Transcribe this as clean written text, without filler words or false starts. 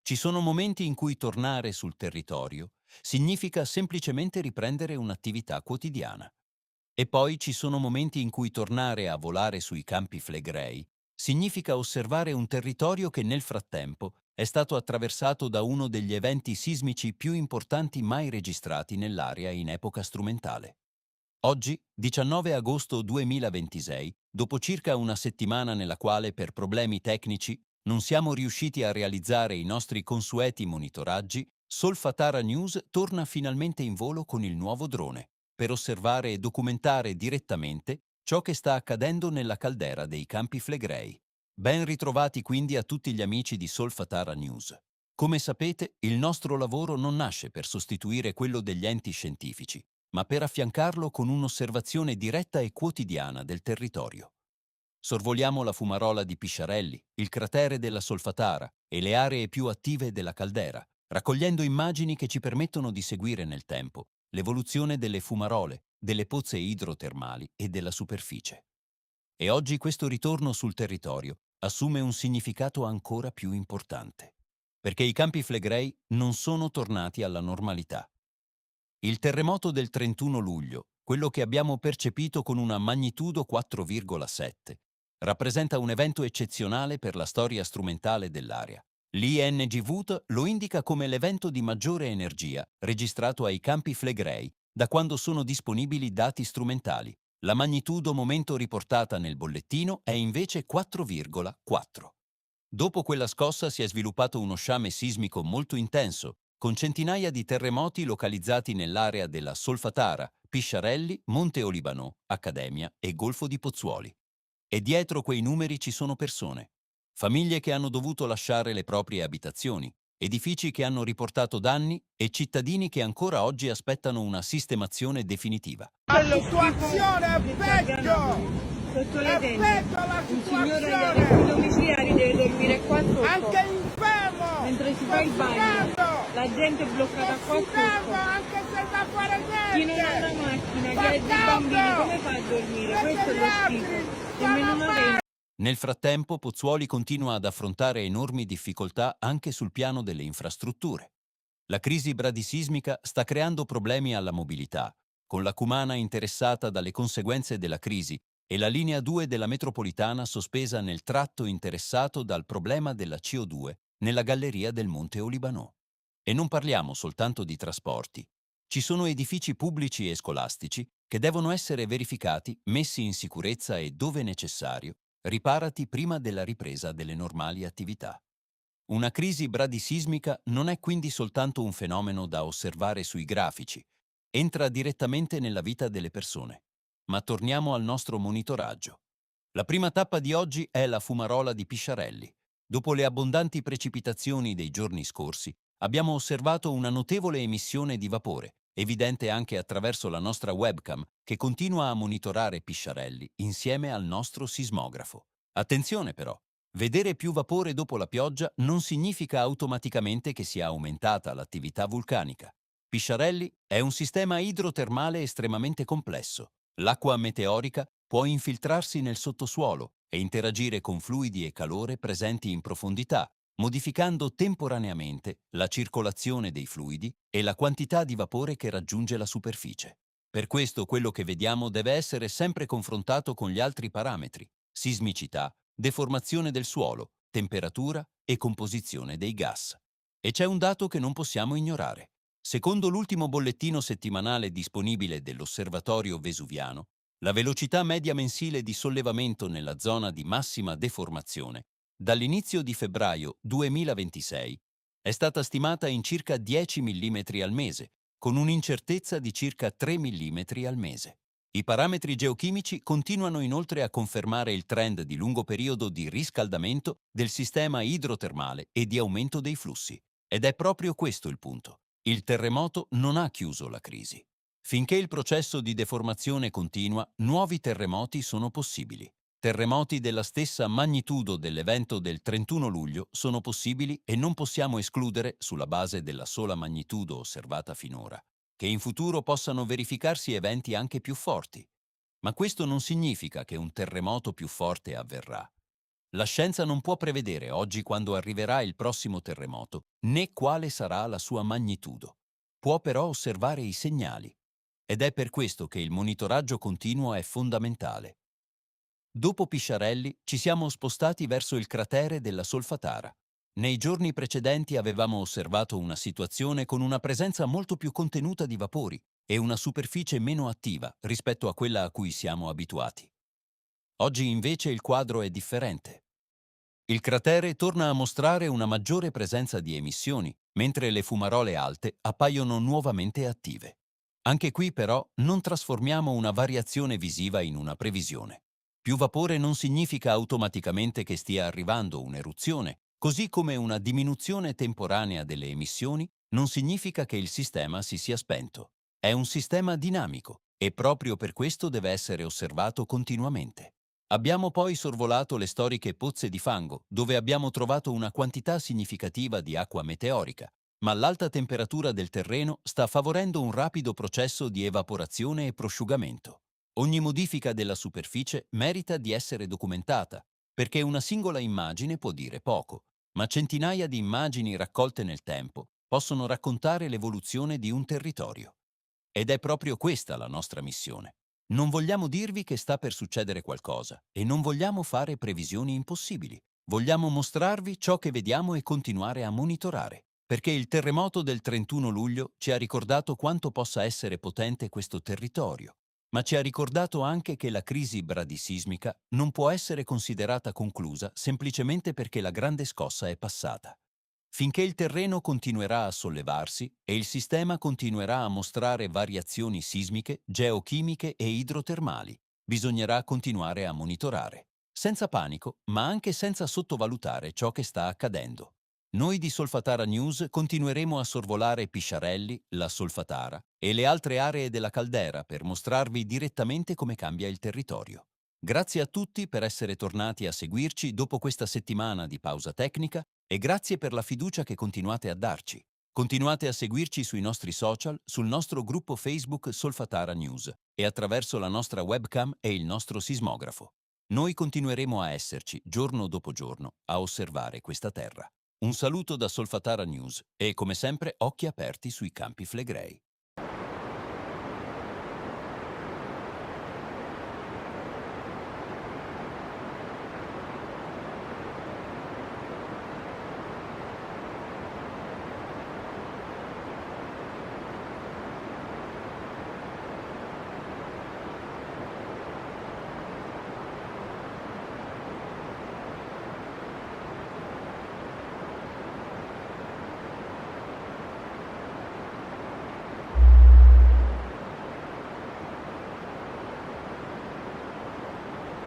Ci sono momenti in cui tornare sul territorio significa semplicemente riprendere un'attività quotidiana. E poi ci sono momenti in cui tornare a volare sui Campi Flegrei significa osservare un territorio che nel frattempo è stato attraversato da uno degli eventi sismici più importanti mai registrati nell'area in epoca strumentale. Oggi, 19 agosto 2026, dopo circa una settimana nella quale per problemi tecnici non siamo riusciti a realizzare i nostri consueti monitoraggi, Solfatara News torna finalmente in volo con il nuovo drone per osservare e documentare direttamente ciò che sta accadendo nella caldera dei Campi Flegrei. Ben ritrovati quindi a tutti gli amici di Solfatara News. Come sapete, il nostro lavoro non nasce per sostituire quello degli enti scientifici, ma per affiancarlo con un'osservazione diretta e quotidiana del territorio. Sorvoliamo la fumarola di Pisciarelli, il cratere della Solfatara e le aree più attive della caldera, raccogliendo immagini che ci permettono di seguire nel tempo l'evoluzione delle fumarole, delle pozze idrotermali e della superficie. E oggi questo ritorno sul territorio assume un significato ancora più importante, perché i Campi Flegrei non sono tornati alla normalità. Il terremoto del 31 luglio, quello che abbiamo percepito con una magnitudo 4,7, rappresenta un evento eccezionale per la storia strumentale dell'area. L'INGVUT lo indica come l'evento di maggiore energia registrato ai Campi Flegrei da quando sono disponibili dati strumentali. La magnitudo momento riportata nel bollettino è invece 4,4. Dopo quella scossa si è sviluppato uno sciame sismico molto intenso, con centinaia di terremoti localizzati nell'area della Solfatara, Pisciarelli, Monte Olibanò, Accademia e Golfo di Pozzuoli. E dietro quei numeri ci sono persone, famiglie che hanno dovuto lasciare le proprie abitazioni, edifici che hanno riportato danni e cittadini che ancora oggi aspettano una sistemazione definitiva. La situazione è peggio! Sotto È le tende. peggio la Un signore agli situazione! arresti domiciliari deve dormire qua sotto. Anche infermo! Mentre si Sto fa il bagno. sudando! La gente è bloccata Sto qua sudando sotto. anche senza fare Chi non ha niente! la macchina, chi Fa ha dei caldo! bambini, come fa a dormire? Questo è Gli lo altri schifo. stanno Nemmeno una male! tenda. Nel frattempo, Pozzuoli continua ad affrontare enormi difficoltà anche sul piano delle infrastrutture. La crisi bradisismica sta creando problemi alla mobilità, con la Cumana interessata dalle conseguenze della crisi e la linea 2 della metropolitana sospesa nel tratto interessato dal problema della CO2 nella galleria del Monte Olibanò. E non parliamo soltanto di trasporti. Ci sono edifici pubblici e scolastici che devono essere verificati, messi in sicurezza e, dove necessario, riparati prima della ripresa delle normali attività. Una crisi bradisismica non è quindi soltanto un fenomeno da osservare sui grafici, entra direttamente nella vita delle persone. Ma torniamo al nostro monitoraggio. La prima tappa di oggi è la fumarola di Pisciarelli. Dopo le abbondanti precipitazioni dei giorni scorsi, abbiamo osservato una notevole emissione di vapore, evidente anche attraverso la nostra webcam, che continua a monitorare Pisciarelli insieme al nostro sismografo. Attenzione però! Vedere più vapore dopo la pioggia non significa automaticamente che sia aumentata l'attività vulcanica. Pisciarelli è un sistema idrotermale estremamente complesso. L'acqua meteorica può infiltrarsi nel sottosuolo e interagire con fluidi e calore presenti in profondità, modificando temporaneamente la circolazione dei fluidi e la quantità di vapore che raggiunge la superficie. Per questo quello che vediamo deve essere sempre confrontato con gli altri parametri: sismicità, deformazione del suolo, temperatura e composizione dei gas. E c'è un dato che non possiamo ignorare. Secondo l'ultimo bollettino settimanale disponibile dell'Osservatorio Vesuviano, la velocità media mensile di sollevamento nella zona di massima deformazione, dall'inizio di febbraio 2026, è stata stimata in circa 10 mm al mese, con un'incertezza di circa 3 mm al mese. I parametri geochimici continuano inoltre a confermare il trend di lungo periodo di riscaldamento del sistema idrotermale e di aumento dei flussi. Ed è proprio questo il punto. Il terremoto non ha chiuso la crisi. Finché il processo di deformazione continua, nuovi terremoti sono possibili. Terremoti della stessa magnitudo dell'evento del 31 luglio sono possibili e non possiamo escludere, sulla base della sola magnitudo osservata finora, che in futuro possano verificarsi eventi anche più forti. Ma questo non significa che un terremoto più forte avverrà. La scienza non può prevedere oggi quando arriverà il prossimo terremoto, né quale sarà la sua magnitudo. Può però osservare i segnali. Ed è per questo che il monitoraggio continuo è fondamentale. Dopo Pisciarelli ci siamo spostati verso il cratere della Solfatara. Nei giorni precedenti avevamo osservato una situazione con una presenza molto più contenuta di vapori e una superficie meno attiva rispetto a quella a cui siamo abituati. Oggi invece il quadro è differente. Il cratere torna a mostrare una maggiore presenza di emissioni, mentre le fumarole alte appaiono nuovamente attive. Anche qui però non trasformiamo una variazione visiva in una previsione. Più vapore non significa automaticamente che stia arrivando un'eruzione, così come una diminuzione temporanea delle emissioni non significa che il sistema si sia spento. È un sistema dinamico e proprio per questo deve essere osservato continuamente. Abbiamo poi sorvolato le storiche pozze di fango, dove abbiamo trovato una quantità significativa di acqua meteorica, ma l'alta temperatura del terreno sta favorendo un rapido processo di evaporazione e prosciugamento. Ogni modifica della superficie merita di essere documentata, perché una singola immagine può dire poco, ma centinaia di immagini raccolte nel tempo possono raccontare l'evoluzione di un territorio. Ed è proprio questa la nostra missione. Non vogliamo dirvi che sta per succedere qualcosa e non vogliamo fare previsioni impossibili. Vogliamo mostrarvi ciò che vediamo e continuare a monitorare, perché il terremoto del 31 luglio ci ha ricordato quanto possa essere potente questo territorio, ma ci ha ricordato anche che la crisi bradisismica non può essere considerata conclusa semplicemente perché la grande scossa è passata. Finché il terreno continuerà a sollevarsi e il sistema continuerà a mostrare variazioni sismiche, geochimiche e idrotermali, bisognerà continuare a monitorare, senza panico, ma anche senza sottovalutare ciò che sta accadendo. Noi di Solfatara News continueremo a sorvolare Pisciarelli, la Solfatara e le altre aree della caldera per mostrarvi direttamente come cambia il territorio. Grazie a tutti per essere tornati a seguirci dopo questa settimana di pausa tecnica e grazie per la fiducia che continuate a darci. Continuate a seguirci sui nostri social, sul nostro gruppo Facebook Solfatara News e attraverso la nostra webcam e il nostro sismografo. Noi continueremo a esserci giorno dopo giorno a osservare questa terra. Un saluto da Solfatara News e come sempre occhi aperti sui Campi Flegrei.